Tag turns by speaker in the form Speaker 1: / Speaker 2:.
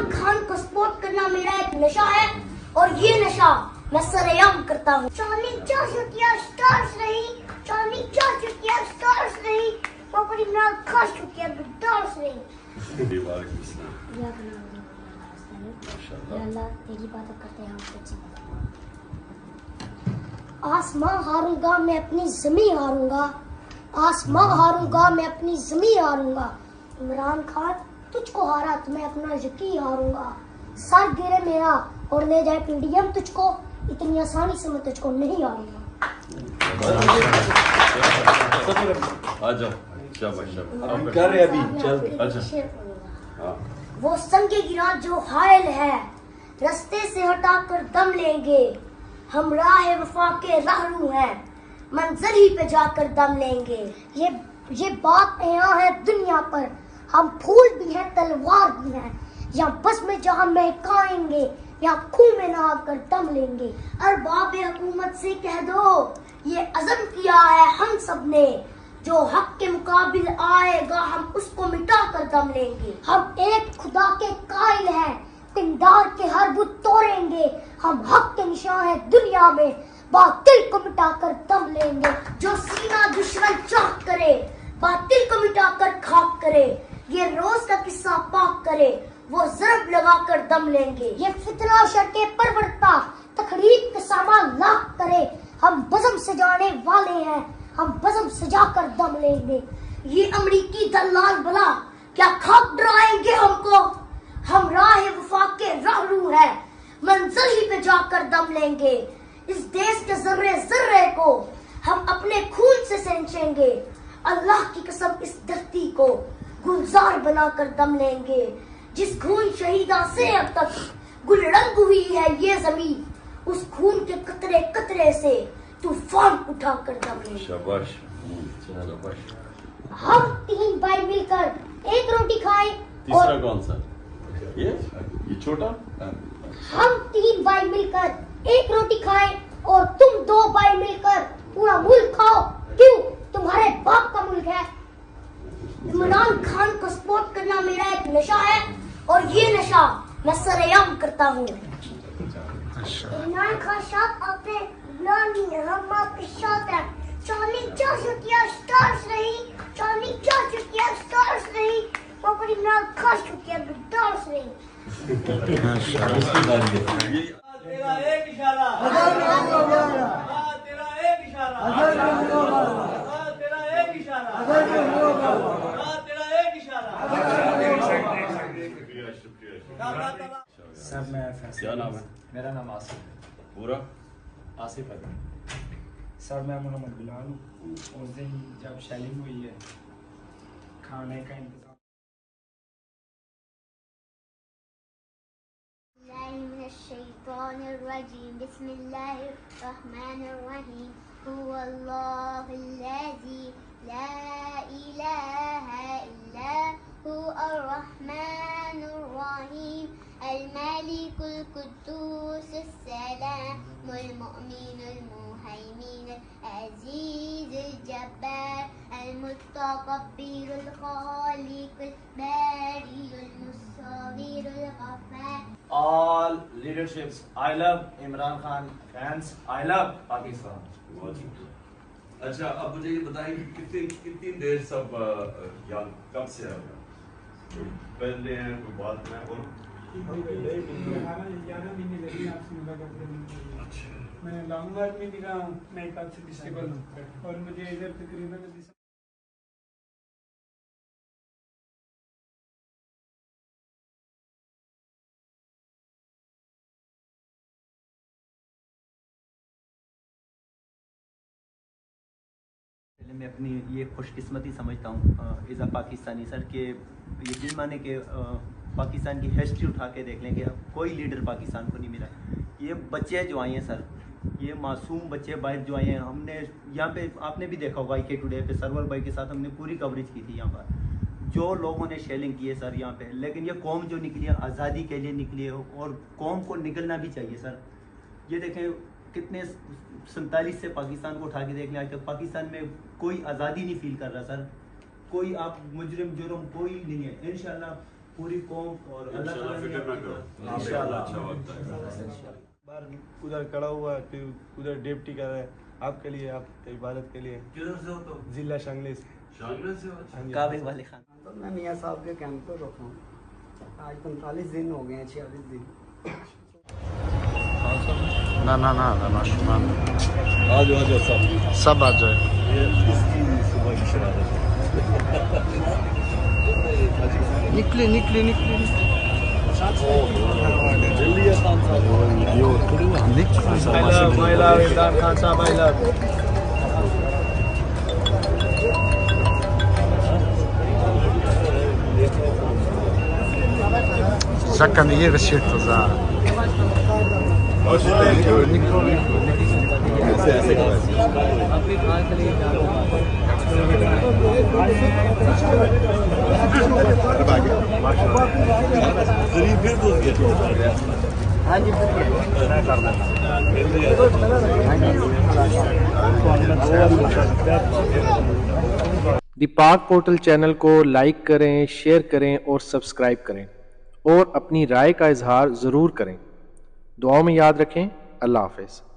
Speaker 1: इमरान खान को सपोर्ट करना मेरा एक नशा है और ये नशा मैं सरेआम करता हूँ। चांदनी चार स्टार्स रही, चांदनी चार स्टार्स रही, पर इमरान खान छुट्टियां स्टार्स रही।
Speaker 2: दीवार किसने?
Speaker 1: अल्लाह तेरी इबादत करते हैं हम सच्ची। आसमां हारूंगा मैं अपनी ज़मीं हारूंगा, आसमां हारूंगा मैं अपनी ज़मीं हारूंगा। इमरान खान तुझको हारा तो मैं अपना यकीन हारूंगा। सर गिरे मेरा और ले जाए पीडीएम तुझको, इतनी आसानी से मैं तुझको नहीं हारूंगा।
Speaker 2: आ जाओ, शाबाश शाबाश।
Speaker 3: कर अभी चल।
Speaker 2: अच्छा हाँ।
Speaker 1: वो संगे गिरा जो हायल है, रास्ते से हटाकर दम लेंगे। हम राह वफा के राहरू हैं, मंजिल ही पे जाकर दम लेंगे। ये बात यहाँ है दुनिया पर, हम फूल भी हैं तलवार भी हैं। यहाँ बस में जहाँ महकाएंगे, यहाँ खून में नहा कर दम लेंगे। अरबाब हुकूमत से कह दो ये अज़म किया है हम सब ने, जो हक के मुकाबिल आएगा हम उसको मिटा कर दम लेंगे। हम एक खुदा के कायल हैं, पिंडार के हर बुत तोड़ेंगे। हम हक के निशान है दुनिया में, बातिल को मिटा कर दम लेंगे। जो सीना दुश्मन चाक करे, बातिल को मिटा कर खाक करे। ये रोज का किस्सा पाक करे, वो जरब लगा कर दम लेंगे। ये फितना शर्के परवरता, तकरीब के सामान लाख करे। हम बज़म सजाने वाले हैं, हम बज़म सजा कर दम लेंगे। ये अमरीकी दलाल भला क्या खाक डराएंगे हमको। हम राह वफा के राहरू हैं, मंजिल ही पे जाकर दम लेंगे। इस देश के जर्रे जर्रे को हम अपने खून से सेंचेंगे। अल्लाह की कसम इस धरती को गुलजार बनाकर दम लेंगे। जिस खून शहीदा से अब तक गुलरंग हुई है ये जमीन, उस खून के कतरे कतरे से तूफान उठा कर दम लेंगे।
Speaker 2: शाबाश शाबाश।
Speaker 1: हम 3 भाई मिलकर एक रोटी खाएं।
Speaker 2: तीसरा कौन सा? ये छोटा?
Speaker 1: हम 3 भाई मिलकर एक रोटी खाएं और तुम 2 भाई मिलकर पूरा मुल्क खाओ। क्यों? तुम्हारे बाप का मुल्क है। इमरान खान को सपोर्ट करना मेरा एक नशा है और ये नशा मैं सरेआम करता हूँ। इमरान खान साहब आपने हम आपके साथ हैं। चांदनी चार स्टार्स रही, चांदनी चार स्टार्स रही, पर इमरान खान छुट्टियां स्टार्स रही।
Speaker 4: तेरा एक इशारा, तेरा एक इशारा, तेरा एक इशारा, तेरा एक इशारा।
Speaker 5: सर मैं फैसल।
Speaker 2: क्या नाम है?
Speaker 5: मेरा नाम आसिफ है।
Speaker 2: पूरा?
Speaker 5: आसिफ है सर। मैं मोहम्मद बिलाल हूँ। उस दिन जब शेलिंग हुई है, खाने का इंतजाम
Speaker 6: बिस्मिल्लाहिर्रहमानिर्रहीम। हुवल्लाहुल्लज़ी ला इलाहा इल्ला हुवर्रहमानुर्रहीम। अल-मालिकुल कुद्दूसुस सलामुल मुअमिनुल मुहैमिनुल अज़ीज़ुल Jabbar अल-मुतकब्बिरुल खालिकुल बारिउल मुस्सव्विरुल Gaffar.
Speaker 4: All leaderships, I love Imran Khan. Fans, I love Pakistan.
Speaker 2: अच्छा, अब मुझे ये बताएं कि कितनी देर सब यहाँ कब से आ गया? पहले हैं कोई बाद में? और
Speaker 7: 11 महीने लगे आपसे मुलाकात करने के लिए। मैं लॉन्ग मार्च में निकला हूँ, मैं कल से डिसेबल हूँ और मुझे इधर तकरीबन
Speaker 8: मैं अपनी ये खुशकिस्मती समझता हूँ एज़ अ पाकिस्तानी सर के यकीन माने कि पाकिस्तान की हिस्ट्री उठा के देख लेंगे, अब कोई लीडर पाकिस्तान को नहीं मिला। ये बच्चे जो आए हैं सर, ये मासूम बच्चे बाहर जो आए हैं, हमने यहाँ पे आपने भी देखा होगा IK टुडे पे सरवर भाई के साथ हमने पूरी कवरेज की थी। यहाँ पर जो लोगों ने शेलिंग की है सर यहाँ पे, लेकिन ये कौम जो निकली है आज़ादी के लिए निकली है और कौम को निकलना भी चाहिए सर। ये देखें कितने 47 से पाकिस्तान को उठा के देख लें, आज तक पाकिस्तान में कोई आज़ादी नहीं फील कर रहा सर। कोई आप मुजरिम जुर्म कोई नहीं है। इंशाल्लाह पूरी कौम और अल्लाह
Speaker 2: ना करो
Speaker 4: इंशाल्लाह।
Speaker 2: अच्छा वक्त आएगा।
Speaker 3: बार उधर खड़ा हुआ फिर उधर ड्यूटी कर रहा है आपके लिए, आपके इबादत के लिए।
Speaker 2: किधर से हो तुम?
Speaker 3: जिला शांगली से।
Speaker 2: शांगले से हो?
Speaker 3: हाँ जी।
Speaker 8: काबिल वाले खान।
Speaker 9: तो मैं मियाँ साहब के कैंप पर रुका हूँ। आज 45 दिन हो गए हैं, 46 दिन।
Speaker 10: ना ना ना ना शुमान
Speaker 2: आ जाओ
Speaker 10: सब आ जाए। निकले निकले निकले
Speaker 3: इमरान खान साहब I love.
Speaker 10: Sacca mi ieri scelto za.
Speaker 11: दी पाक पोर्टल चैनल को लाइक करें, शेयर करें और सब्सक्राइब करें और अपनी राय का इजहार ज़रूर करें। दुआओं में याद रखें। अल्लाह हाफ़िज़।